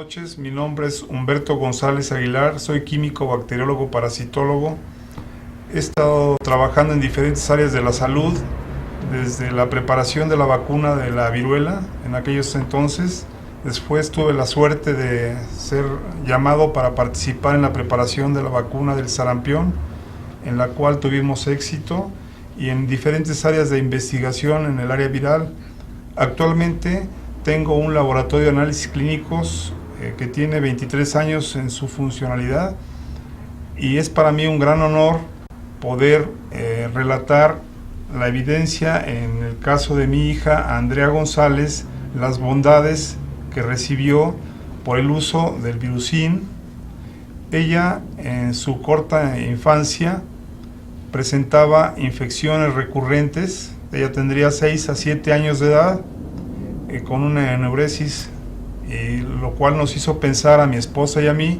noches, mi nombre es Humberto González Aguilar, soy químico, bacteriólogo, parasitólogo. He estado trabajando en diferentes áreas de la salud, desde la preparación de la vacuna de la viruela en aquellos entonces. Después tuve la suerte de ser llamado para participar en la preparación de la vacuna del sarampión, en la cual tuvimos éxito, y en diferentes áreas de investigación en el área viral. Actualmente tengo un laboratorio de análisis clínicos que tiene 23 años en su funcionalidad, y es para mí un gran honor poder relatar la evidencia en el caso de mi hija Andrea González, las bondades que recibió por el uso del Virusin. Ella en su corta infancia presentaba infecciones recurrentes. Ella tendría 6 a 7 años de edad, con una eneuresis, lo cual nos hizo pensar a mi esposa y a mí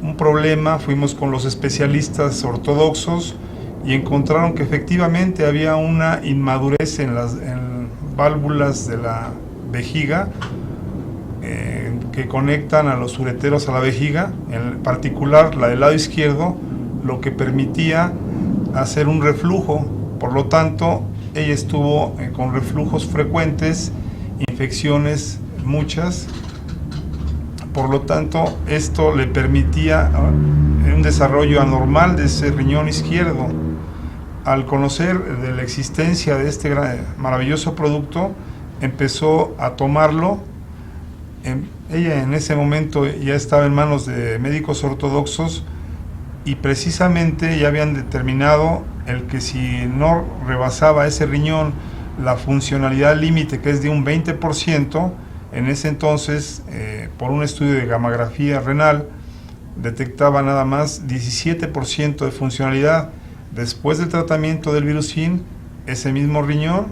un problema. Fuimos con los especialistas ortodoxos y encontraron que efectivamente había una inmadurez en las válvulas de la vejiga que conectan a los ureteros a la vejiga, en particular la del lado izquierdo, lo que permitía hacer un reflujo. Por lo tanto, ella estuvo con reflujos frecuentes, infecciones muchas. Por lo tanto, esto le permitía un desarrollo anormal de ese riñón izquierdo. Al conocer de la existencia de este maravilloso producto, empezó a tomarlo. Ella en ese momento ya estaba en manos de médicos ortodoxos, y precisamente ya habían determinado el que si no rebasaba ese riñón la funcionalidad límite, que es de un 20%, en ese entonces, por un estudio de gamografía renal, detectaba nada más 17% de funcionalidad. Después del tratamiento del Virusin, ese mismo riñón,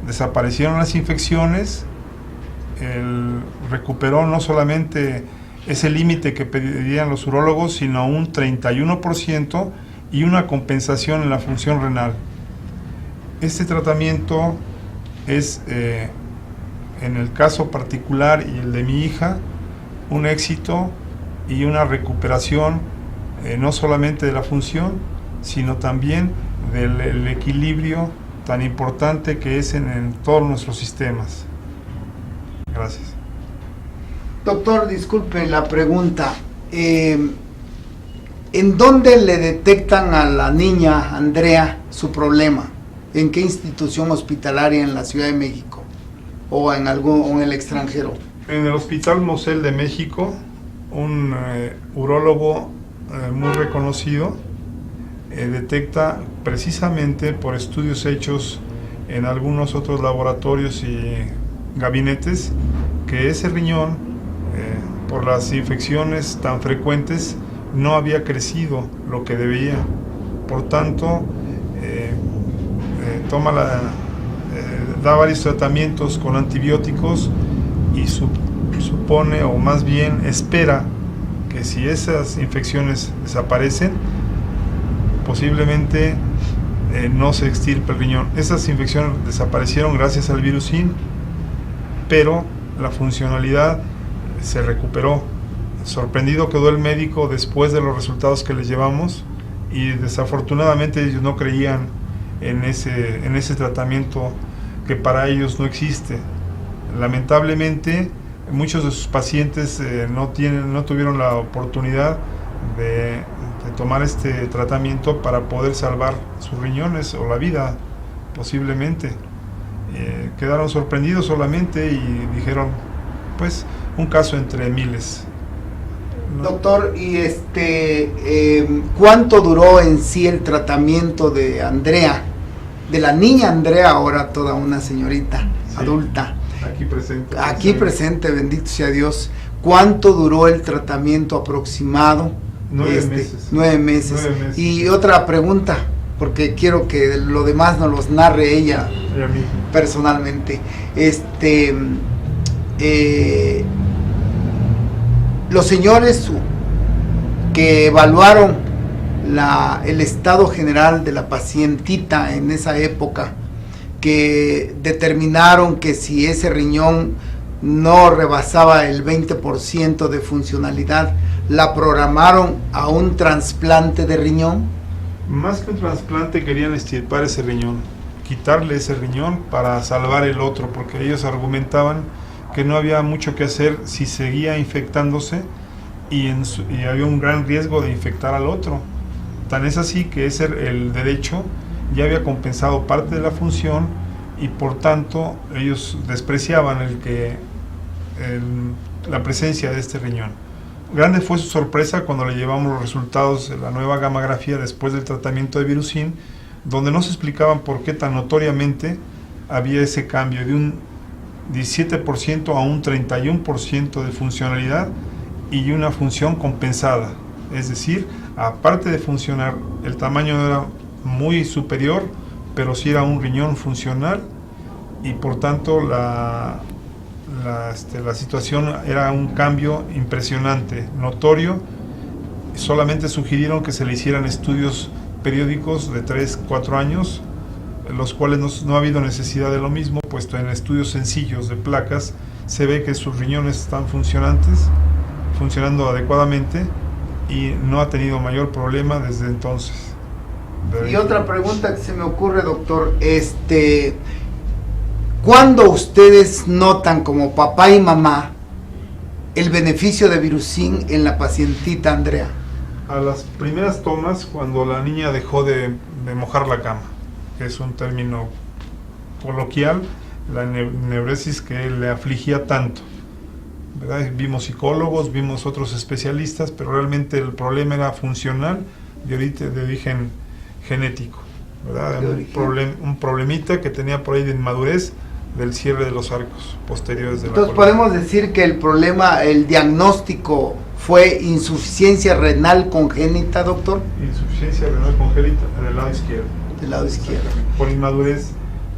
desaparecieron las infecciones, recuperó no solamente ese límite que pedían los urólogos, sino un 31% y una compensación en la función renal. Este tratamiento es, en el caso particular y el de mi hija, un éxito y una recuperación no solamente de la función, sino también del equilibrio tan importante que es en todos nuestros sistemas. Gracias. Doctor, disculpe la pregunta. ¿En dónde le detectan a la niña Andrea su problema? ¿En qué institución hospitalaria en la Ciudad de México? ¿O en el extranjero? En el Hospital Mosel de México, un urólogo muy reconocido detecta, precisamente por estudios hechos en algunos otros laboratorios y gabinetes, que ese riñón, por las infecciones tan frecuentes, no había crecido lo que debía. Por tanto, da varios tratamientos con antibióticos y supone, o más bien espera, que si esas infecciones desaparecen, posiblemente no se extirpe el riñón. Esas infecciones desaparecieron gracias al Virusin, pero la funcionalidad se recuperó. Sorprendido quedó el médico después de los resultados que les llevamos, y desafortunadamente ellos no creían en ese tratamiento que para ellos no existe. Lamentablemente, muchos de sus pacientes no tuvieron la oportunidad de tomar este tratamiento para poder salvar sus riñones o la vida, posiblemente. Quedaron sorprendidos solamente y dijeron, pues, un caso entre miles. ¿No? Doctor, ¿y cuánto duró en sí el tratamiento de Andrea, de la niña Andrea, ahora toda una señorita, sí, adulta? Aquí presente. Aquí presente, bendito sea Dios. ¿Cuánto duró el tratamiento aproximado? 9 meses. 9 meses. 9 meses. Y otra pregunta, porque quiero que lo demás nos los narre ella personalmente. Los señores que evaluaron el estado general de la pacientita en esa época, que determinaron que si ese riñón no rebasaba el 20% de funcionalidad, la programaron a un trasplante de riñón. Más que un trasplante querían extirpar ese riñón, quitarle ese riñón para salvar el otro, porque ellos argumentaban que no había mucho que hacer si seguía infectándose y había un gran riesgo de infectar al otro. Tan es así que el derecho ya había compensado parte de la función y por tanto ellos despreciaban la presencia de este riñón. Grande fue su sorpresa cuando le llevamos los resultados de la nueva gamografía después del tratamiento de Virusin, donde no se explicaban por qué tan notoriamente había ese cambio de un 17% a un 31% de funcionalidad y una función compensada. Es decir, aparte de funcionar, el tamaño era muy superior, pero sí era un riñón funcional y por tanto la situación era un cambio impresionante, notorio. Solamente sugirieron que se le hicieran estudios periódicos de 3-4 años, los cuales no ha habido necesidad de lo mismo, puesto en estudios sencillos de placas se ve que sus riñones están funcionando adecuadamente y no ha tenido mayor problema desde entonces. Y otra pregunta que se me ocurre, doctor, ¿cuándo ustedes notan como papá y mamá el beneficio de Virusin en la pacientita Andrea? A las primeras tomas, cuando la niña dejó de mojar la cama, que es un término coloquial, la neuresis que le afligía tanto, ¿verdad? Vimos psicólogos, vimos otros especialistas, pero realmente el problema era funcional de origen genético, ¿verdad? Un problemita que tenía por ahí de inmadurez del cierre de los arcos posteriores de la columna. Entonces podemos decir que el problema, el diagnóstico fue insuficiencia renal congénita, doctor. Insuficiencia renal congénita en el lado izquierdo. Del lado izquierdo. Por inmadurez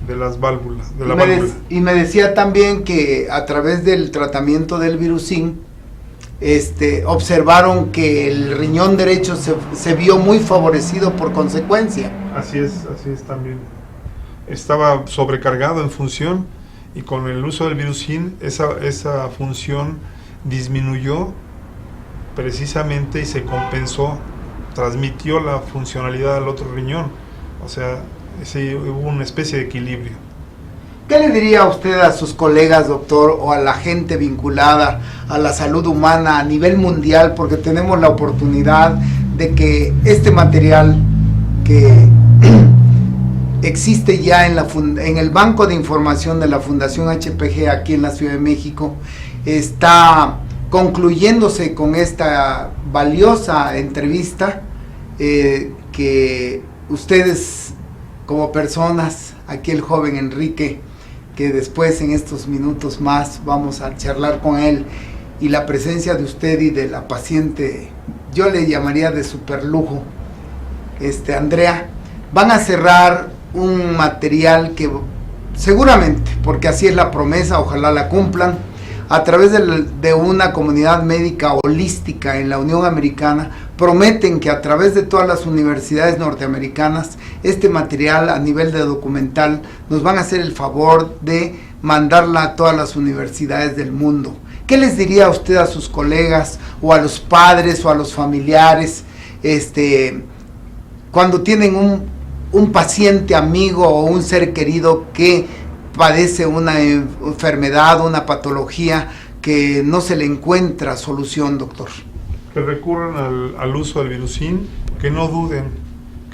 de las válvulas, de la válvula. Y me decía también que a través del tratamiento del Virusin, observaron que el riñón derecho se vio muy favorecido por consecuencia. Así es también. Estaba sobrecargado en función y con el uso del Virusin esa función disminuyó precisamente y se compensó, transmitió la funcionalidad al otro riñón, o sea, hubo una especie de equilibrio. ¿Qué le diría a usted a sus colegas, doctor, o a la gente vinculada a la salud humana a nivel mundial? Porque tenemos la oportunidad de que este material que existe ya en el banco de información de la Fundación HPG aquí en la Ciudad de México, está concluyéndose con esta valiosa entrevista que ustedes como personas, aquí el joven Enrique, que después en estos minutos más vamos a charlar con él, y la presencia de usted y de la paciente, yo le llamaría de superlujo, Andrea, van a cerrar un material que seguramente, porque así es la promesa, ojalá la cumplan, a través de una comunidad médica holística en la Unión Americana, prometen que a través de todas las universidades norteamericanas, este material a nivel de documental, nos van a hacer el favor de mandarla a todas las universidades del mundo. ¿Qué les diría usted a sus colegas, o a los padres, o a los familiares, cuando tienen un paciente amigo o un ser querido que padece una enfermedad, una patología que no se le encuentra solución, doctor? Que recurran al uso del Virusin, que no duden,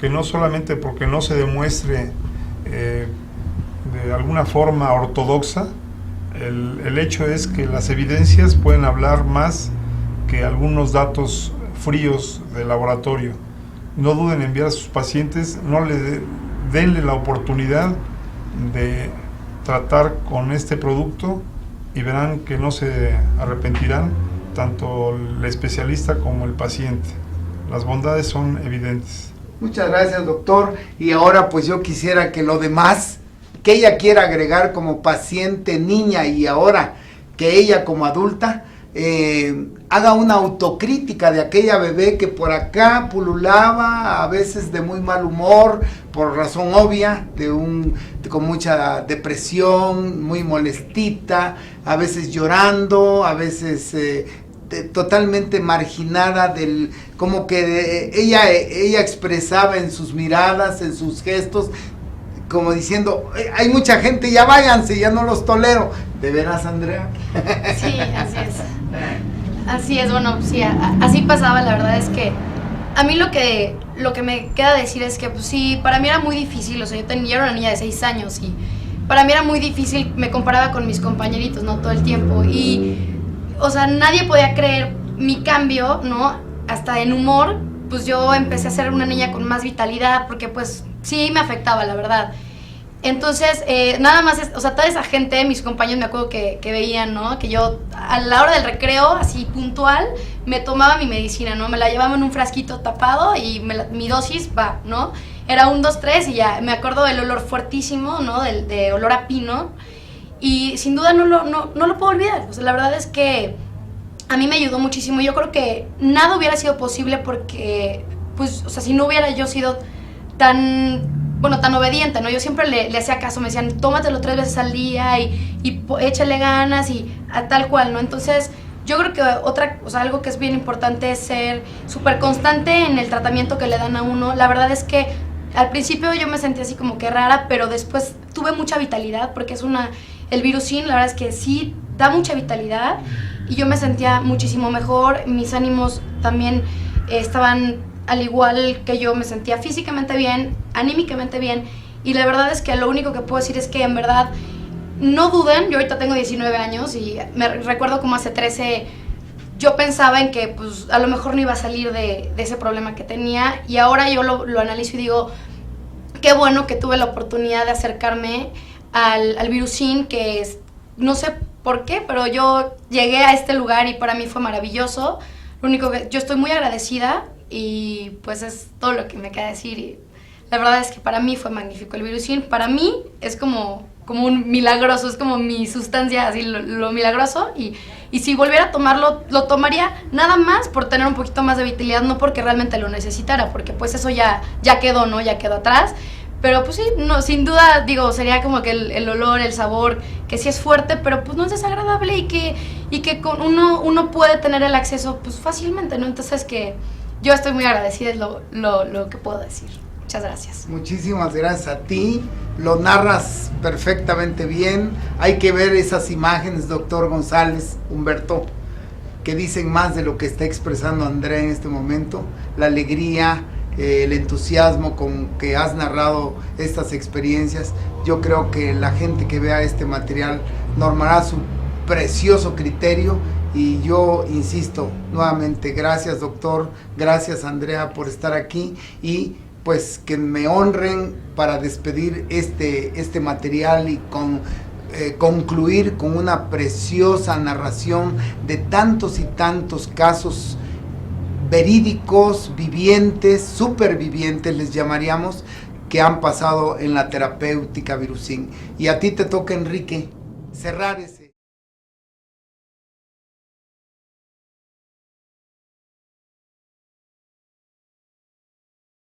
que no solamente porque no se demuestre de alguna forma ortodoxa, el hecho es que las evidencias pueden hablar más que algunos datos fríos de laboratorio. No duden en enviar a sus pacientes, denle la oportunidad de tratar con este producto y verán que no se arrepentirán, tanto el especialista como el paciente. Las bondades son evidentes. Muchas gracias, doctor. Y ahora pues yo quisiera que lo demás que ella quiera agregar como paciente niña y ahora que ella como adulta haga una autocrítica de aquella bebé que por acá pululaba, a veces de muy mal humor, por razón obvia, con mucha depresión, muy molestita, a veces llorando, a veces totalmente marginada como que ella expresaba en sus miradas, en sus gestos, como diciendo, hay mucha gente, ya váyanse, ya no los tolero. ¿De veras, Andrea? Sí, así es. Así es, bueno, sí, así pasaba. La verdad es que a mí lo que me queda decir es que, pues sí, para mí era muy difícil. O sea, yo era una niña de 6 años y para mí era muy difícil, me comparaba con mis compañeritos, ¿no? Todo el tiempo. Y, o sea, nadie podía creer mi cambio, ¿no? Hasta en humor, pues yo empecé a ser una niña con más vitalidad, porque pues sí me afectaba, la verdad. Entonces, nada más, o sea, toda esa gente, mis compañeros me acuerdo que veían, ¿no? Que yo a la hora del recreo, así puntual, me tomaba mi medicina, ¿no? Me la llevaba en un frasquito tapado y mi dosis va, ¿no? Era 1, 2, 3 y ya. Me acuerdo del olor fuertísimo, ¿no? De olor a pino. Y sin duda no lo puedo olvidar. O sea, la verdad es que a mí me ayudó muchísimo. Yo creo que nada hubiera sido posible porque, pues, o sea, si no hubiera yo sido tan obediente, ¿no? Yo siempre le hacía caso, me decían, tómatelo 3 veces al día y échale ganas y tal cual, ¿no? Entonces, yo creo que algo que es bien importante es ser súper constante en el tratamiento que le dan a uno. La verdad es que al principio yo me sentí así como que rara, pero después tuve mucha vitalidad porque el Virusin, la verdad es que sí da mucha vitalidad y yo me sentía muchísimo mejor, mis ánimos también estaban al igual que yo, me sentía físicamente bien, anímicamente bien, y la verdad es que lo único que puedo decir es que en verdad no duden. Yo ahorita tengo 19 años y me recuerdo como hace 13 yo pensaba en que pues a lo mejor no iba a salir de ese problema que tenía, y ahora yo lo analizo y digo, qué bueno que tuve la oportunidad de acercarme al Virusin, que no sé por qué, pero yo llegué a este lugar y para mí fue maravilloso. Lo único que yo estoy muy agradecida y pues es todo lo que me queda decir. Y la verdad es que para mí fue magnífico el Virusin. Para mí es como un milagroso, es como mi sustancia, así lo milagroso. Y si volviera a tomarlo, lo tomaría nada más por tener un poquito más de vitalidad, no porque realmente lo necesitara, porque pues eso ya quedó, ¿no? Ya quedó atrás. Pero pues sí, no, sin duda, digo, sería como que el olor, el sabor, que sí es fuerte, pero pues no es desagradable y que con uno puede tener el acceso pues fácilmente, ¿no? Entonces que yo estoy muy agradecida, es lo que puedo decir. Muchas gracias. Muchísimas gracias a ti, lo narras perfectamente bien. Hay que ver esas imágenes, doctor González, Humberto, que dicen más de lo que está expresando Andrea en este momento. La alegría, el entusiasmo con que has narrado estas experiencias. Yo creo que la gente que vea este material normará su precioso criterio. Y yo insisto nuevamente, gracias doctor, gracias Andrea por estar aquí, y pues que me honren para despedir este material y concluir con una preciosa narración de tantos y tantos casos verídicos, vivientes, supervivientes les llamaríamos, que han pasado en la terapéutica Virusin. Y a ti te toca, Enrique, cerrar